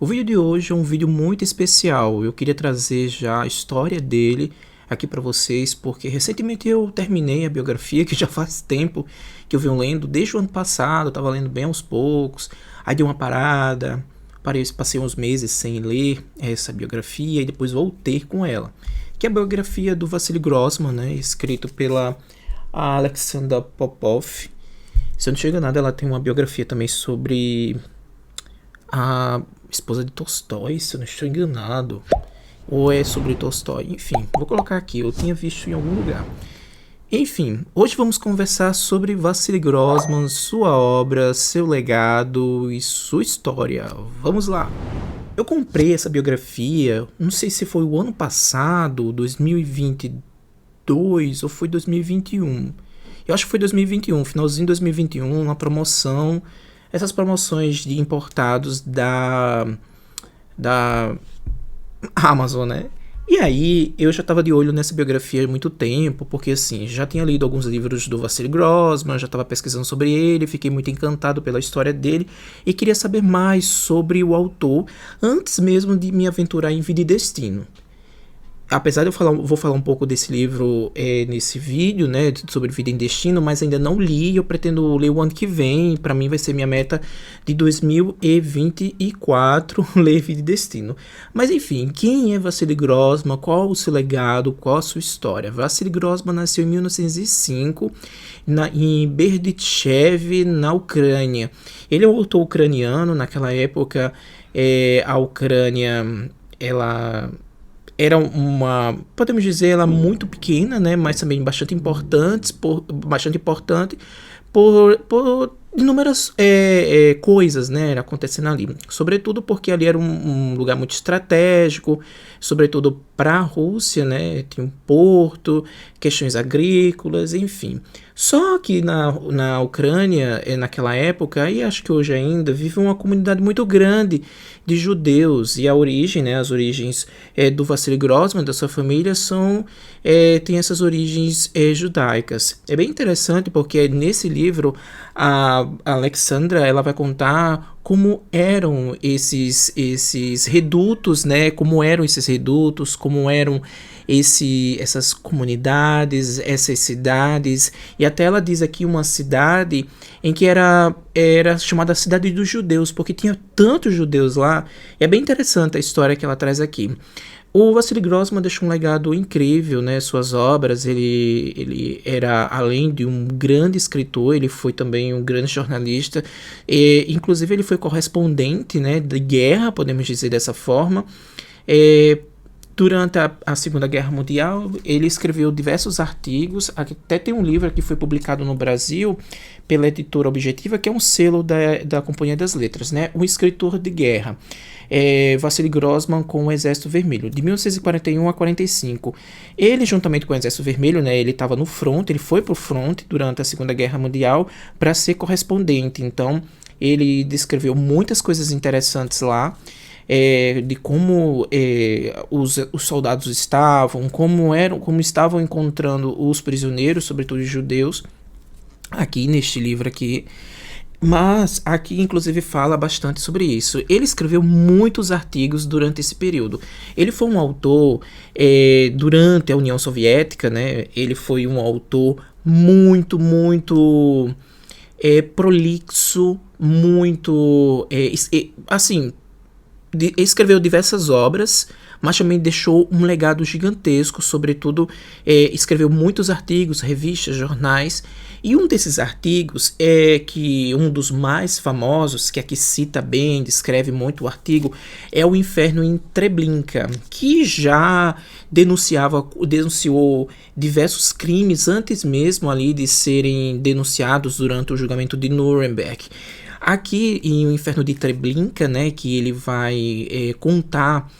O vídeo de hoje é um vídeo muito especial. Eu queria trazer já a história dele aqui para vocês, porque recentemente eu terminei a biografia, que já faz tempo que eu venho lendo, desde o ano passado, eu estava lendo bem aos poucos, aí dei uma parada, passei uns meses sem ler essa biografia e depois voltei com ela, que é a biografia do Vassili Grossman, né, escrito pela Alexandra Popov. Se eu não estiver enganado, ela tem uma biografia também sobre a esposa de Tolstói, se eu não estou enganado. Ou é sobre Tolstói, enfim, vou colocar aqui, eu tinha visto em algum lugar. Enfim, hoje vamos conversar sobre Vassili Grossman, sua obra, seu legado e sua história. Vamos lá! Eu comprei essa biografia, não sei se foi o ano passado, 2022, ou foi 2021. Eu acho que foi 2021, finalzinho de 2021, uma promoção. Essas promoções de importados da Amazon, né? E aí, eu já estava de olho nessa biografia há muito tempo, porque assim, já tinha lido alguns livros do Vassili Grossman, já estava pesquisando sobre ele, fiquei muito encantado pela história dele e queria saber mais sobre o autor antes mesmo de me aventurar em Vida e Destino. Apesar de vou falar um pouco desse livro nesse vídeo, né, sobre Vida e Destino, mas ainda não li, eu pretendo ler o ano que vem, para mim vai ser minha meta de 2024, ler Vida e Destino. Mas enfim, quem é Vassili Grossman, qual o seu legado, qual a sua história? Vassili Grossman nasceu em 1905, em Berdichev, na Ucrânia. Ele é um autor ucraniano, naquela época a Ucrânia, ela era podemos dizer, ela muito pequena, né, mas também bastante importante por inúmeras coisas, né, acontecendo ali. Sobretudo porque ali era um lugar muito estratégico, sobretudo para a Rússia, né, tinha um porto, questões agrícolas, enfim. Só que na Ucrânia, naquela época, e acho que hoje ainda, vive uma comunidade muito grande de judeus, e a origem, né, as origens do Vassili Grossman, da sua família, tem essas origens judaicas. É bem interessante porque nesse livro a Alexandra, ela vai contar como eram esses redutos, né? Como eram esses redutos, como eram essas comunidades, essas cidades. E até ela diz aqui uma cidade em que era chamada Cidade dos Judeus, porque tinha tantos judeus lá. É bem interessante a história que ela traz aqui. O Vassili Grossman deixou um legado incrível, né? Suas obras, ele era, além de um grande escritor, ele foi também um grande jornalista, inclusive ele foi correspondente, né, de guerra, podemos dizer dessa forma. Durante a Segunda Guerra Mundial, ele escreveu diversos artigos, até tem um livro que foi publicado no Brasil pela editora Objetiva, que é um selo da Companhia das Letras, né? Um escritor de guerra. Vassili Grossman com o Exército Vermelho, de 1941 a 45. Ele, juntamente com o Exército Vermelho, né, ele estava no front, ele foi para o front durante a Segunda Guerra Mundial para ser correspondente. Então, ele descreveu muitas coisas interessantes lá, de como os soldados estavam, como estavam encontrando os prisioneiros, sobretudo os judeus, aqui neste livro aqui. Mas aqui inclusive fala bastante sobre isso. Ele escreveu muitos artigos durante esse período. Ele foi um autor durante a União Soviética, né? Ele foi um autor muito prolixo, muito assim, escreveu diversas obras, mas também deixou um legado gigantesco, sobretudo escreveu muitos artigos, revistas, jornais, e um desses artigos que um dos mais famosos, que aqui cita bem, descreve muito o artigo, é o Inferno em Treblinka, que já denunciou diversos crimes antes mesmo ali de serem denunciados durante o julgamento de Nuremberg. Aqui em O Inferno de Treblinka, né, que ele vai contar,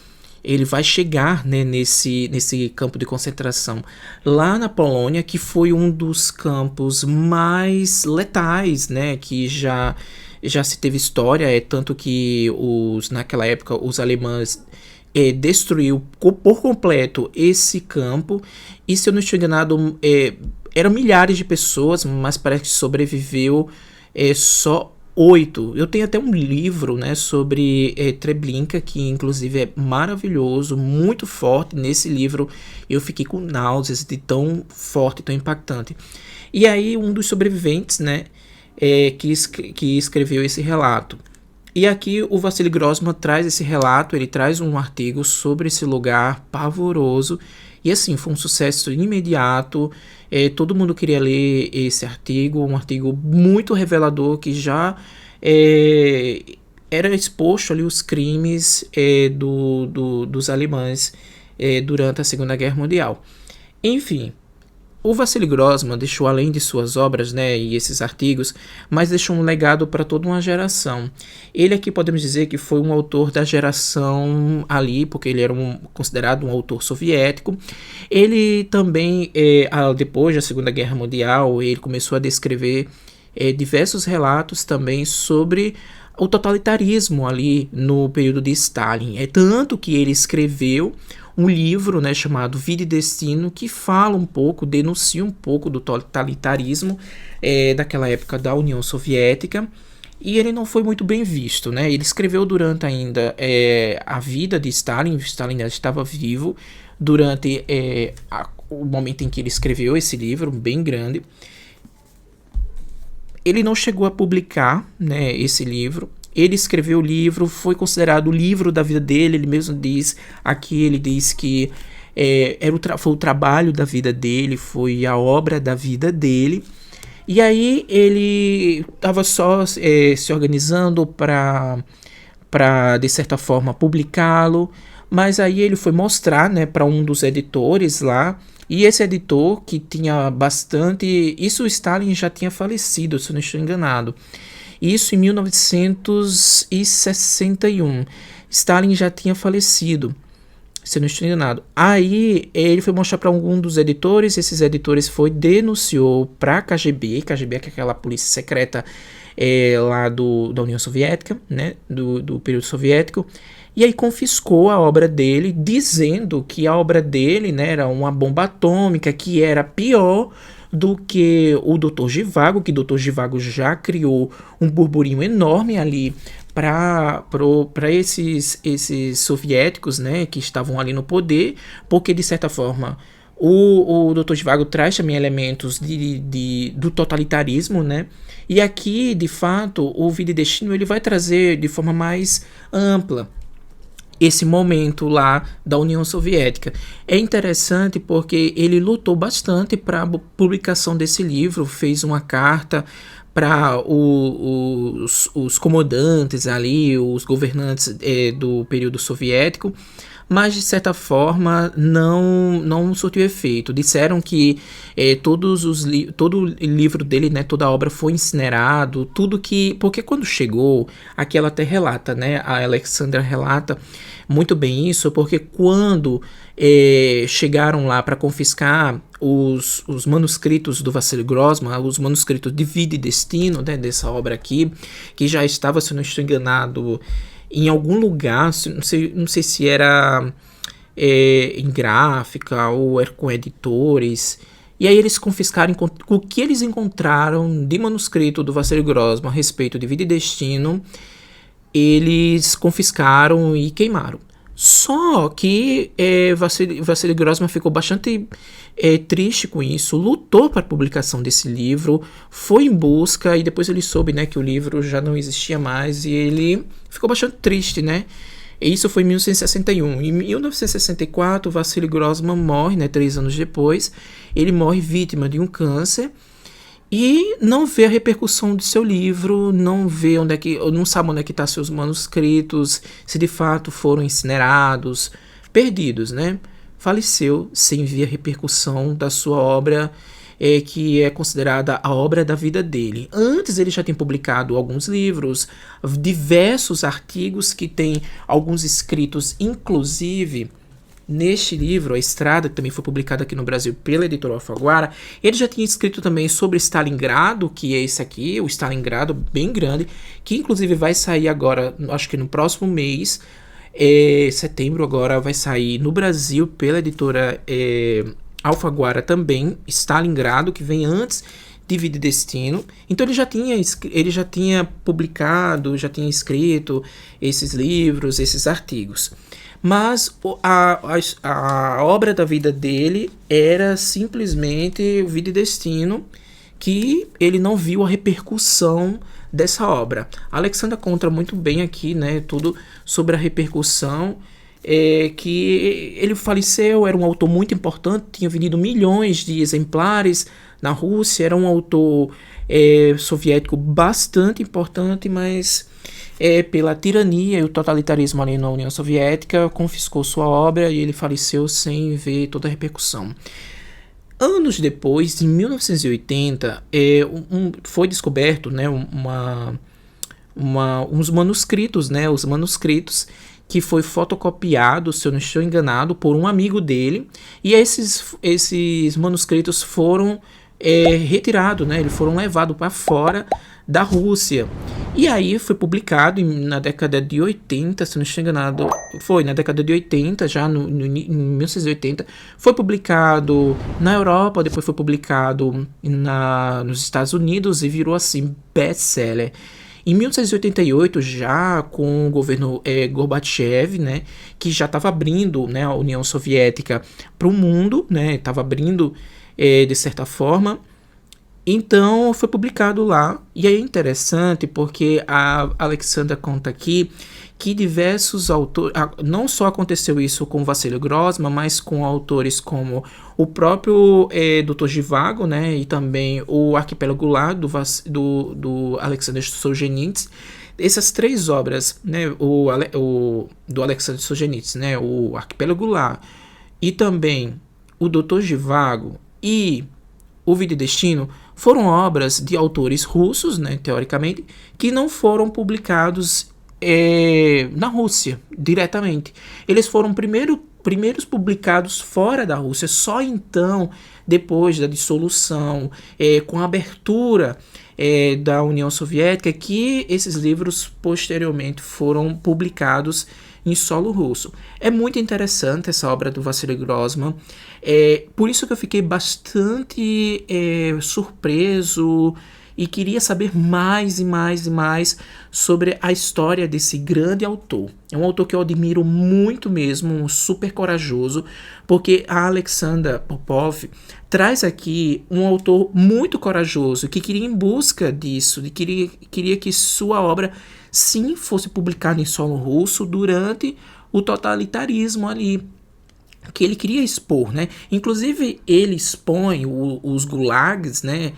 ele vai chegar, né, nesse campo de concentração lá na Polônia, que foi um dos campos mais letais, né, que já se teve história, tanto que naquela época os alemães destruiu por completo esse campo, e se eu não estou enganado, eram milhares de pessoas, mas parece que sobreviveu só 8. Eu tenho até um livro, né, sobre Treblinka, que inclusive é maravilhoso, muito forte. Nesse livro eu fiquei com náuseas de tão forte, tão impactante. E aí um dos sobreviventes, né, que escreveu esse relato. E aqui o Vassili Grossman traz esse relato, ele traz um artigo sobre esse lugar pavoroso. E assim, foi um sucesso imediato. Todo mundo queria ler esse artigo, um artigo muito revelador que já era exposto ali os crimes dos alemães durante a Segunda Guerra Mundial. Enfim, o Vassili Grossman deixou, além de suas obras, né, e esses artigos, mas deixou um legado para toda uma geração. Ele aqui podemos dizer que foi um autor da geração ali, porque ele era considerado um autor soviético. Ele também, depois da Segunda Guerra Mundial, ele começou a descrever diversos relatos também sobre o totalitarismo ali no período de Stalin. É tanto que ele escreveu um livro, né, chamado Vida e Destino, que fala um pouco, denuncia um pouco do totalitarismo daquela época da União Soviética, e ele não foi muito bem visto, né? Ele escreveu durante ainda a vida de Stalin. Stalin ainda estava vivo durante o momento em que ele escreveu esse livro, bem grande. Ele não chegou a publicar, né, esse livro. Ele escreveu o livro, foi considerado o livro da vida dele. Ele mesmo diz aqui, ele diz que foi o trabalho da vida dele, foi a obra da vida dele. E aí ele estava só se organizando para de certa forma publicá-lo, mas aí ele foi mostrar, né, para um dos editores lá. E esse editor, que tinha bastante... Isso, o Stalin já tinha falecido, se eu não estou enganado. Isso em 1961. Stalin já tinha falecido, se eu não estou enganado. Aí ele foi mostrar para algum dos editores. Esses editores denunciou para a KGB. KGB é aquela polícia secreta lá da União Soviética, né, do período soviético. E aí confiscou a obra dele, dizendo que a obra dele, né, era uma bomba atômica, que era pior do que o Dr. Zhivago, que o Dr. Zhivago já criou um burburinho enorme ali para esses soviéticos, né, que estavam ali no poder, porque de certa forma o Dr. Zhivago traz também elementos do totalitarismo, né? E aqui, de fato, o Vida e Destino ele vai trazer de forma mais ampla esse momento lá da União Soviética. É interessante porque ele lutou bastante para a publicação desse livro, fez uma carta para os comandantes ali, os governantes do período soviético, mas de certa forma não surtiu efeito. Disseram que todo o livro dele, né, toda a obra foi incinerado, porque quando chegou, aqui ela até relata, né, a Alexandra relata muito bem isso, porque quando chegaram lá para confiscar os manuscritos do Vassili Grossman, os manuscritos de Vida e Destino, né, dessa obra aqui, que já estava, se eu não estou enganado, em algum lugar, não sei se era em gráfica ou era com editores. E aí eles confiscaram o que eles encontraram de manuscrito do Vassili Grossman a respeito de Vida e Destino. Eles confiscaram e queimaram. Só que Vassili Grossman ficou bastante triste com isso, lutou para a publicação desse livro, foi em busca e depois ele soube, né, que o livro já não existia mais e ele ficou bastante triste, né? E isso foi em 1961. Em 1964, Vassili Grossman morre, né, 3 anos depois. Ele morre vítima de um câncer e não vê a repercussão do seu livro, não sabe onde é que tá seus manuscritos, se de fato foram incinerados, perdidos, né? Faleceu sem ver a repercussão da sua obra, que é considerada a obra da vida dele. Antes ele já tem publicado alguns livros, diversos artigos que tem alguns escritos, inclusive neste livro, A Estrada, que também foi publicado aqui no Brasil pela editora Alfaguara. Ele já tinha escrito também sobre Stalingrado, que é esse aqui, o Stalingrado, bem grande, que inclusive vai sair agora, acho que no próximo mês, setembro agora, vai sair no Brasil pela editora Alfaguara também, Stalingrado, que vem antes de Vida e Destino. Então ele já tinha publicado, já tinha escrito esses livros, esses artigos. Mas a obra da vida dele era simplesmente Vida e Destino, que ele não viu a repercussão dessa obra. Alexander conta muito bem aqui, né, tudo sobre a repercussão, que ele faleceu, era um autor muito importante, tinha vendido milhões de exemplares na Rússia, era um autor soviético bastante importante, mas pela tirania e o totalitarismo ali na União Soviética, confiscou sua obra e ele faleceu sem ver toda a repercussão. Anos depois, em 1980, foi descoberto, né, uns manuscritos, né, os manuscritos que foi fotocopiado, se eu não estou enganado, por um amigo dele, e esses manuscritos foram retirados, né, eles foram levados para fora da Rússia. E aí foi publicado na década de 80, se não estou enganado, foi na década de 80, já em 1980, foi publicado na Europa, depois foi publicado nos Estados Unidos e virou assim best-seller. Em 1988, já com o governo Gorbachev, né, que já estava abrindo, né, a União Soviética para o mundo, né, estava abrindo de certa forma. Então foi publicado lá, e é interessante porque a Alexandra conta aqui que diversos autores, não só aconteceu isso com Vassili Grossman, mas com autores como o próprio Dr. Zhivago, né, e também o Arquipélago Gulag do Alexander Solzhenitsyn. Essas três obras, né, do Alexander Solzhenitsyn, né, o Arquipélago Gulag e também o Dr. Zhivago e o Vida e Destino, foram obras de autores russos, né, teoricamente, que não foram publicados na Rússia diretamente. Eles foram primeiros publicados fora da Rússia, só então, depois da dissolução, com a abertura da União Soviética, que esses livros posteriormente foram publicados em solo russo. É muito interessante essa obra do Vassili Grossman, por isso que eu fiquei bastante surpreso e queria saber mais e mais e mais sobre a história desse grande autor. É um autor que eu admiro muito mesmo, um super corajoso, porque a Alexander Popov traz aqui um autor muito corajoso, que queria ir em busca disso, queria que sua obra sim fosse publicada em solo russo durante o totalitarismo ali, que ele queria expor, né? Inclusive ele expõe os gulags, né,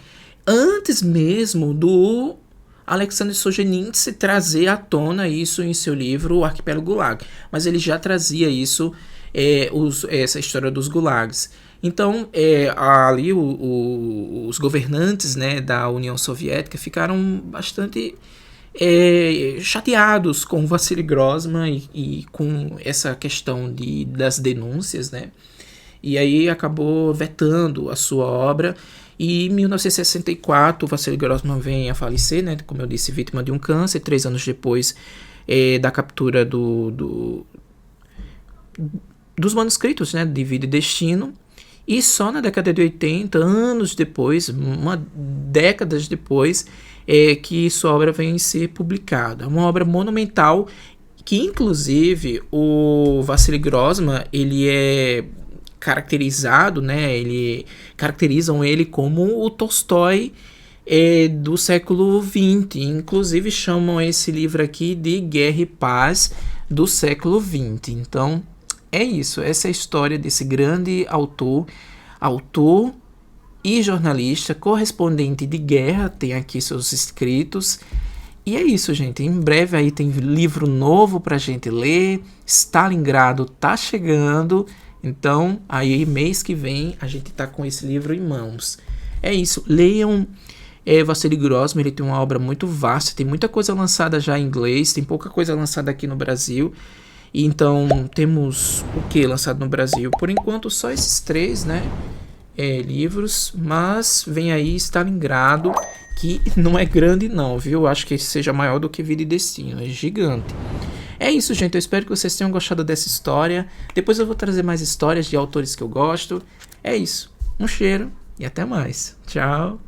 antes mesmo do Alexander Solzhenitsyn trazer à tona isso em seu livro O Arquipélago Gulag, mas ele já trazia isso, essa história dos gulags. Então, ali os governantes, né, da União Soviética ficaram bastante chateados com Vassili Grossman e com essa questão das denúncias, né? E aí acabou vetando a sua obra. E em 1964, Vassili Grossman vem a falecer, né? Como eu disse, vítima de um câncer, 3 anos depois da captura dos manuscritos, né, de Vida e Destino. E só na década de 80, anos depois, décadas depois, que sua obra vem a ser publicada. Uma obra monumental que, inclusive, o Vassili Grossman, ele é caracterizado, né? Caracterizam ele como o Tolstói do século XX. Inclusive, chamam esse livro aqui de Guerra e Paz do século XX. Então, é isso. Essa é a história desse grande autor e jornalista, correspondente de guerra, tem aqui seus escritos. E é isso, gente. Em breve aí tem livro novo pra gente ler. Stalingrado tá chegando. Então, aí mês que vem a gente tá com esse livro em mãos. É isso. Leiam Vassili Grossman, ele tem uma obra muito vasta. Tem muita coisa lançada já em inglês, tem pouca coisa lançada aqui no Brasil. Então, temos o que lançado no Brasil? Por enquanto, só esses 3, né? Livros, mas vem aí Stalingrado, que não é grande não, viu? Acho que seja maior do que Vida e Destino, é gigante. É isso, gente, eu espero que vocês tenham gostado dessa história. Depois eu vou trazer mais histórias de autores que eu gosto. É isso, um cheiro e até mais. Tchau!